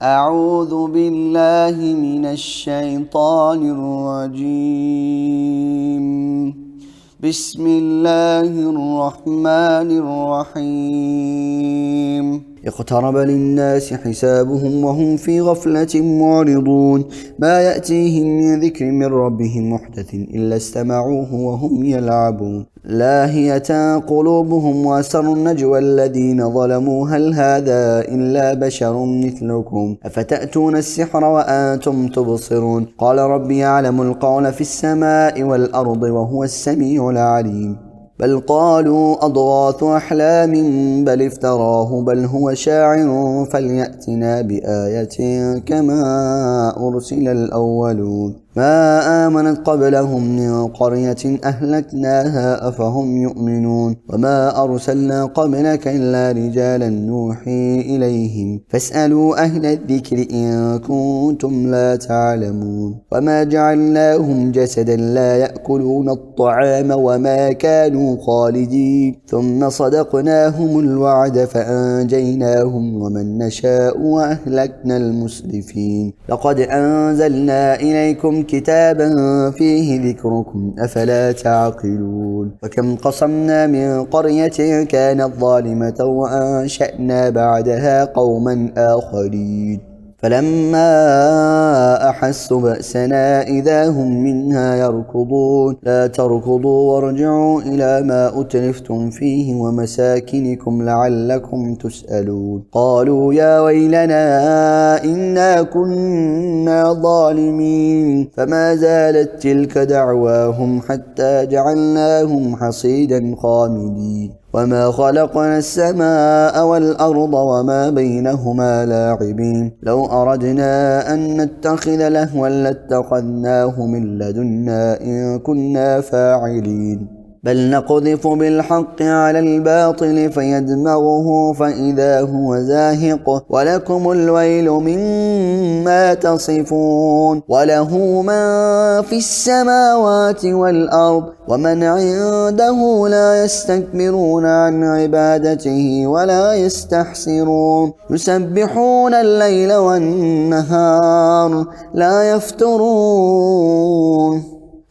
أعوذ بالله من الشيطان الرجيم. بسم الله الرحمن الرحيم. اقترب للناس حسابهم وهم في غفلة معرضون. ما يأتيهم من ذكر من ربهم محدث إلا استمعوه وهم يلعبون. لاهية قلوبهم وأسروا النجوى الذين ظلموا هل هذا إلا بشر مثلكم أفتأتون السحر وأنتم تبصرون. قال ربي يعلم القول في السماء والأرض وهو السميع العليم. بل قالوا أضغاث أحلام بل افتراه بل هو شاعر فليأتنا بآية كما أرسل الأولون. ما آمنت قبلهم من قرية أهلكناها أفهم يؤمنون. وما أرسلنا قبلك إلا رجالا نوحي إليهم فاسألوا أهل الذكر إن كنتم لا تعلمون. وما جعلناهم جسدا لا يأكلون الطعام وما كانوا خالدين ثم صدقناهم الوعد فأنجيناهم ومن نشاء وأهلكنا المسرفين. لقد أنزلنا إليكم كتابا فيه ذكركم أفلا تعقلون. وكم قصمنا من قرية كانت ظالمة وأنشأنا بعدها قوما آخرين فلما أحسوا بأسنا إذا هم منها يركضون. لا تركضوا وارجعوا إلى ما أترفتم فيه ومساكنكم لعلكم تسألون. قالوا يا ويلنا إنا كنا ظالمين فما زالت تلك دعواهم حتى جعلناهم حصيدا خامدين. وما خلقنا السماء والأرض وما بينهما لاعبين. لو أردنا أن نتخذ لهوا لاتخذناه من لدنا إن كنا فاعلين. بل نقذف بالحق على الباطل فيدمغه فإذا هو زاهق ولكم الويل مما تصفون. وله من في السماوات والأرض ومن عنده لا يستكبرون عن عبادته ولا يستحسرون. يسبحون الليل والنهار لا يفترون.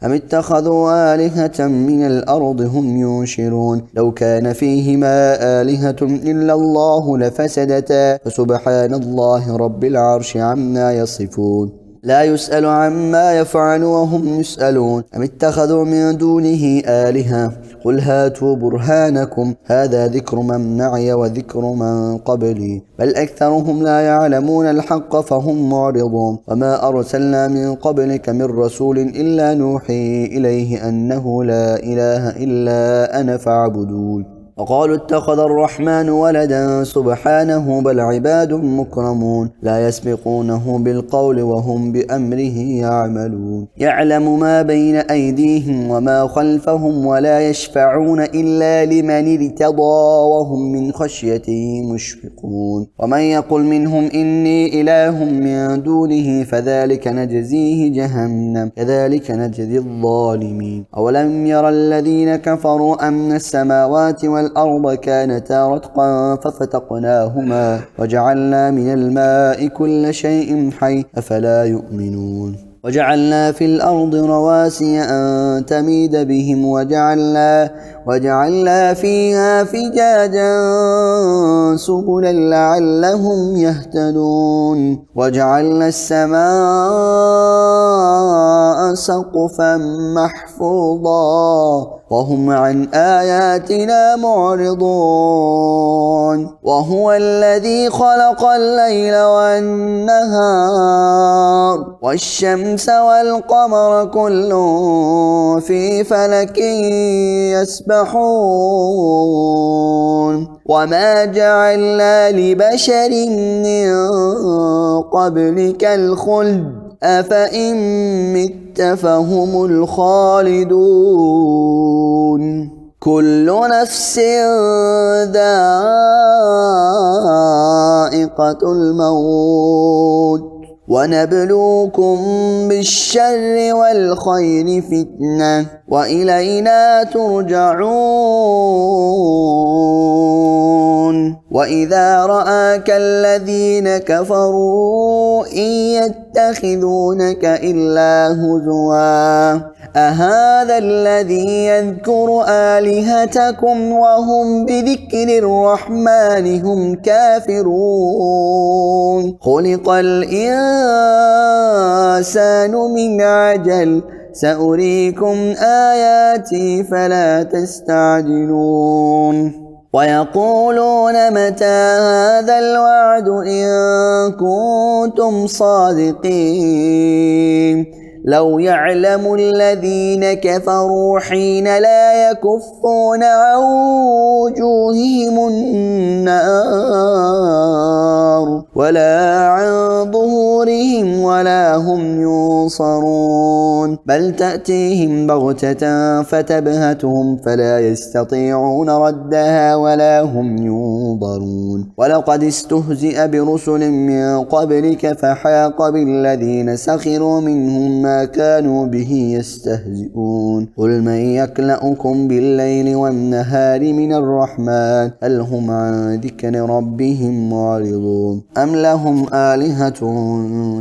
أم اتخذوا آلهة من الأرض هم ينشرون. لو كان فيهما آلهة إلا الله لفسدتا فسبحان الله رب العرش عما يصفون. لا يسأل عما يفعل وهم يسألون. أم اتخذوا من دونه آلهة قل هاتوا برهانكم هذا ذكر من معي وذكر من قبلي بل أكثرهم لا يعلمون الحق فهم معرضون. وما أرسلنا من قبلك من رسول إلا نوحي إليه أنه لا إله إلا أنا فاعبدون. وقالوا اتخذ الرحمن ولدا سبحانه بل عباد مكرمون لا يسبقونه بالقول وهم بأمره يعملون. يعلم ما بين أيديهم وما خلفهم ولا يشفعون إلا لمن ارتضى وهم من خشيته مشفقون. ومن يقل منهم إني إله من دونه فذلك نجزيه جهنم كذلك نجزي الظالمين. أولم ير الذين كفروا أن السماوات والأرض كانتا رتقا ففتقناهما وجعلنا من الماء كل شيء حي أفلا يؤمنون. وجعلنا في الأرض رواسي أن تميد بهم وجعلنا فيها فجاجا سبلا لعلهم يهتدون. وجعلنا السماء سقفا محفوظا وهم عن آياتنا معرضون. وهو الذي خلق الليل والنهار والشمس والقمر كل في فلك يسبحون. وما جعلنا لبشر من قبلك الخلد أفإن مت فهم الخالدون. كل نفس ذائقة الموت ونبلوكم بالشر والخير فتنة وإلينا ترجعون. وإذا رآك الذين كفروا إن يتخذونك إلا هزوا أهذا الذي يذكر آلهتكم وهم بذكر الرحمن هم كافرون خلق الإنسان من عجل سأريكم آياتي فلا تستعجلون ويقولون متى هذا الوعد إن كنتم صادقين لو يعلم الذين كفروا حين لا يكفون عن وجوههم النار ولا عن ظهورهم ولا هم ينصرون بل تأتيهم بغتة فتبهتهم فلا يستطيعون ردها ولا هم ينظرون ولقد استهزئ برسل من قبلك فحاق بالذين سخروا منهم ما كانوا به يستهزئون قل من يكلأكم بالليل والنهار من الرحمن هل هم عن ذكر ربهم معرضون أم لهم آلهة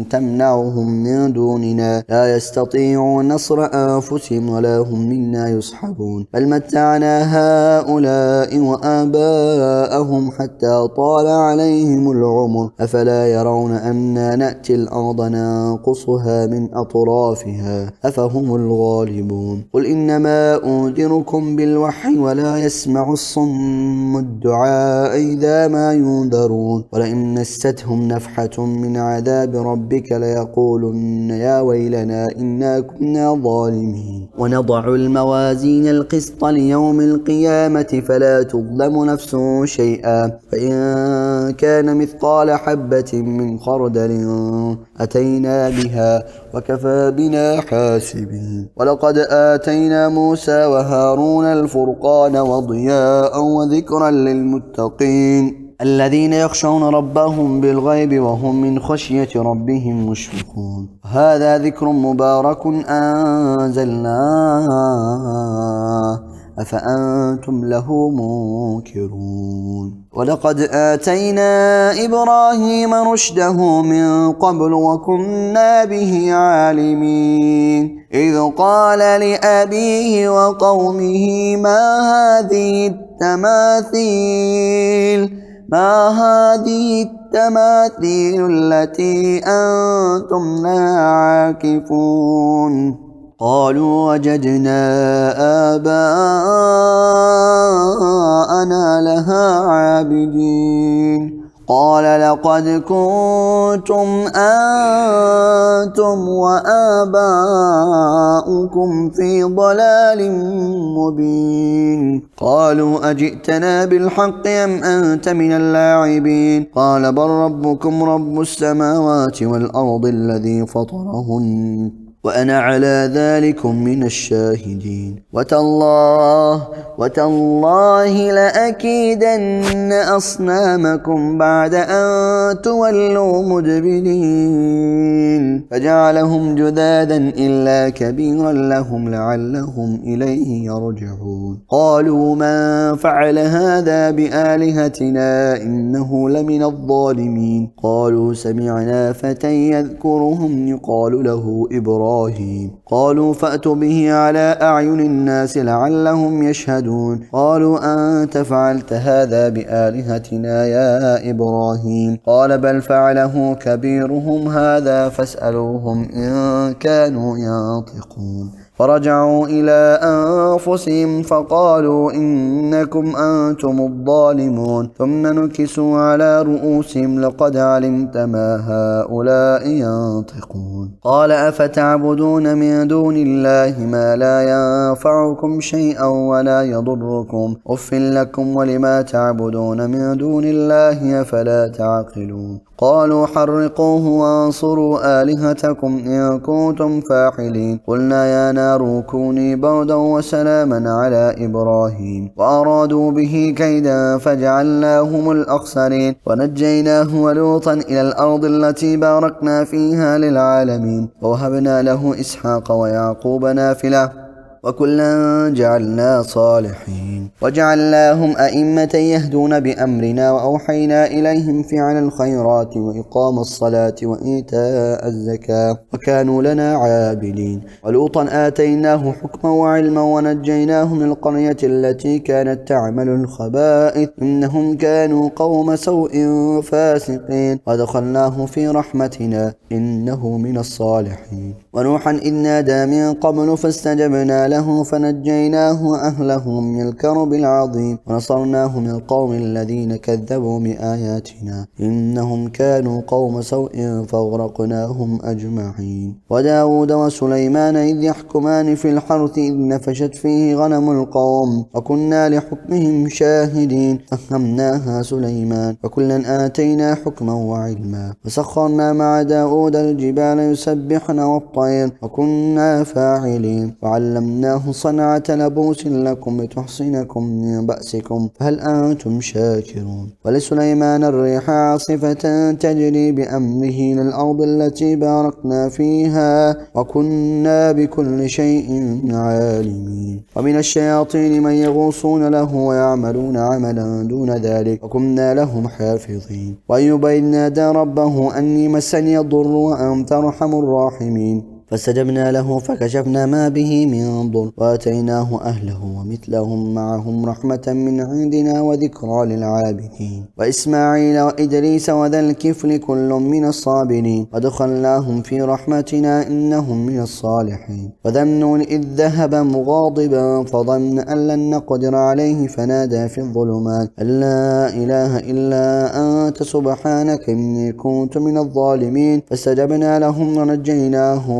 تمنعهم من دوننا لا يستطيعون نصر أنفسهم ولا هم منا يصحبون بل متعنا هؤلاء وآباءهم حتى طال عليهم العمر أفلا يرون أنا نأتي الأرض ننقصها من أطرافها أفهم الغالبون قل إنما أنذركم بالوحي ولا يسمع الصم الدعاء إذا ما ينذرون ولئن مستهم نفحة من عذاب ربك ليقولن يا ويلنا إنا كنا ظالمين ونضع الموازين القسط ليوم القيامة فلا تظلم نفس شيئا فإن كان مثقال حبة من خردل أتينا بها وكفى بنا حاسبين ولقد آتينا موسى وهارون الفرقان وضياء وذكرا للمتقين الذين يخشون ربهم بالغيب وهم من خشية ربهم مشفقون هذا ذكر مبارك أنزلناه أفأنتم له منكرون ولقد آتينا إبراهيم رشده من قبل وكنا به عالمين إذ قال لأبيه وقومه ما هذه التماثيل التي أنتم لها عاكفون قالوا وجدنا آباءنا لها عابدين قال لقد كنتم أنتم وآباؤكم في ضلال مبين قالوا أجئتنا بالحق أم أنت من اللاعبين قال بل ربكم رب السماوات والأرض الذي فطرهن وأنا على ذلكم من الشاهدين وتالله لأكيدن أصنامكم بعد أن تولوا مدبرين فجعلهم جذاذا إلا كبيرا لهم لعلهم إليه يرجعون قالوا من فعل هذا بآلهتنا إنه لمن الظالمين قالوا سمعنا فتى يذكرهم يقال له إبراهيم قالوا فأتوا به على أعين الناس لعلهم يشهدون قالوا أنت فعلت هذا بآلهتنا يا إبراهيم قال بل فعله كبيرهم هذا فاسألوهم إن كانوا ينطقون فرجعوا إلى أنفسهم فقالوا إنكم أنتم الظالمون ثم نكسوا على رؤوسهم لقد علمت ما هؤلاء ينطقون قال أفتعبدون من دون الله ما لا ينفعكم شيئا ولا يضركم أف لكم ولما تعبدون من دون الله أفلا تعقلون قالوا حرقوه وانصروا آلهتكم إن كنتم فاعلين قلنا يا نار كوني بردا وسلاما على إبراهيم وأرادوا به كيدا فجعلناهم الأخسرين ونجيناه ولوطا إلى الأرض التي باركنا فيها للعالمين ووهبنا له إسحاق ويعقوب نافلة وكلا جعلنا صالحين وجعلناهم أئمة يهدون بأمرنا وأوحينا إليهم فعل الخيرات وإقام الصلاة وإيتاء الزكاة وكانوا لنا عابدين. ولوطا آتيناه حكما وعلما ونجيناه من القرية التي كانت تعمل الخبائث إنهم كانوا قوم سوء فاسقين ودخلناه في رحمتنا إنه من الصالحين. ونوحا إذ نادى من قبل فاستجبنا له فنجيناه وأهله من الكرب العظيم ونصرناه من القوم الذين كذبوا بآياتنا إنهم كانوا قوم سوء فاغرقناهم أجمعين. وداود وسليمان إذ يحكمان في الحرث إذ نفشت فيه غنم القوم وكنا لحكمهم شاهدين فهمناها سليمان وكلا آتينا حكما وعلما وسخرنا مع داود الجبال يسبحن والطير وكنا فاعلين وعلمناه صنعة لبوس لكم لتحصنكم من بأسكم فهل أنتم شاكرون. ولسليمان الريح عاصفة تجري بأمره للأرض التي باركنا فيها وكنا بكل شيء عالمين. ومن الشياطين من يغوصون له ويعملون عملا دون ذلك وكنا لهم حافظين. وأيوب إذ نادى ربه أني مسني الضر وأنت أرحم الراحمين فاستجبنا له فكشفنا ما به من ضر وآتيناه أهله ومثلهم معهم رحمة من عندنا وذكرى للعابدين. وإسماعيل وإدريس وذا الكفل كل من الصابرين ودخلناهم في رحمتنا إنهم من الصالحين. وذا النون إذ ذهب مغاضبا فظن أن لن نقدر عليه فنادى في الظلمات أن لا إله إلا أنت سبحانك إني كنت من الظالمين فاستجبنا لهم ونجيناه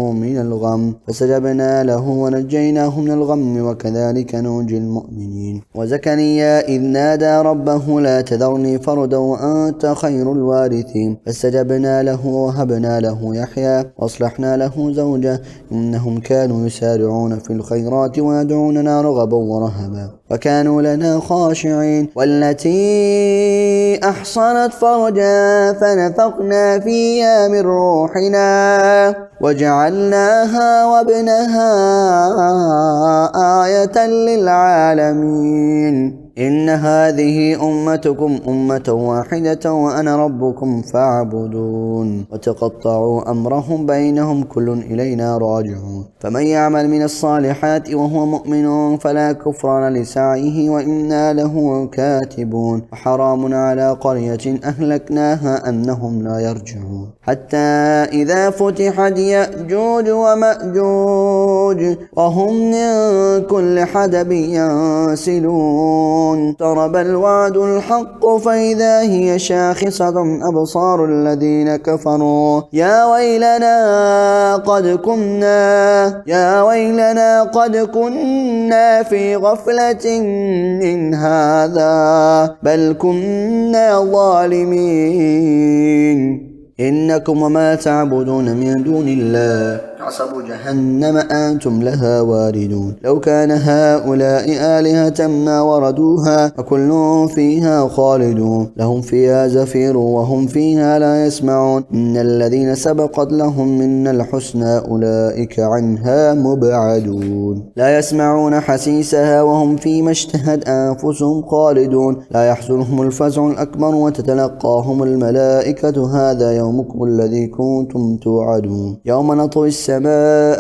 من الغم وكذلك ننجي المؤمنين. وزكريا إذ نادى ربه لا تذرني فردا وأنت خير الوارثين فاستجبنا له وهبنا له يحيى وأصلحنا له زوجه إنهم كانوا يسارعون في الخيرات ويدعوننا رغبا ورهبا وكانوا لنا خاشعين. والتي أحصنت فرجا فنفخنا فيها من روحنا وجعلناها وابنها آية للعالمين. إن هذه أمتكم أمة واحدة وأنا ربكم فاعبدون. وتقطعوا أمرهم بينهم كل إلينا راجعون. فمن يعمل من الصالحات وهو مؤمن فلا كفران لسعيه وإنا له كاتبون. وحرام على قرية أهلكناها أنهم لا يرجعون. حتى إذا فتحت يأجوج ومأجوج وهم من كل حدب ينسلون اقترب الوعد الحق فإذا هي شاخصة أبصار الذين كفروا يا ويلنا قد كنا في غفلة من هذا بل كنا ظالمين. إنكم وما تعبدون من دون الله حصب جهنم أنتم لها واردون. لو كان هؤلاء آلهة ما وردوها وكل فيها خالدون لهم فيها زفير وهم فيها لا يسمعون إن الذين سبقت لهم منا الحسنى أولئك عنها مبعدون. لا يسمعون حسيسها وهم فيما اشتهت أنفسهم خالدون. لا يحزنهم الفزع الأكبر وتتلقاهم الملائكة هذا يومكم الذي كنتم توعدون. يوم نطوي السماء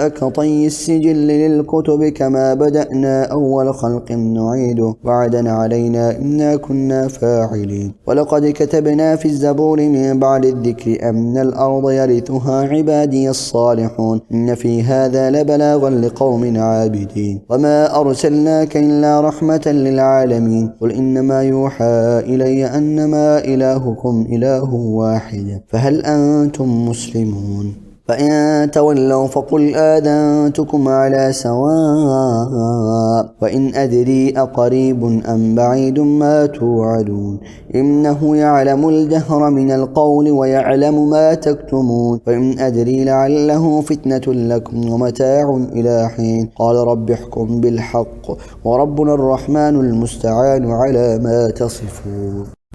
كطي السجل للكتب كما بدأنا أول خلق نعيده وعدا علينا إنا كنا فاعلين. ولقد كتبنا في الزبور من بعد الذكر أن الأرض يرثها عبادي الصالحون إن في هذا لبلاغا لقوم عابدين. وما أرسلناك إلا رحمة للعالمين. قل إنما يوحى إلي أنما إلهكم إله واحد فهل أنتم مسلمون. فإن تولوا فقل آذنتكم على سواء وإن أدري أقريب أم بعيد ما توعدون إنه يعلم الجهر من القول ويعلم ما تكتمون. وإن أدري لعله فتنة لكم ومتاع إلى حين. قال رب احكم بالحق وربنا الرحمن المستعان على ما تصفون.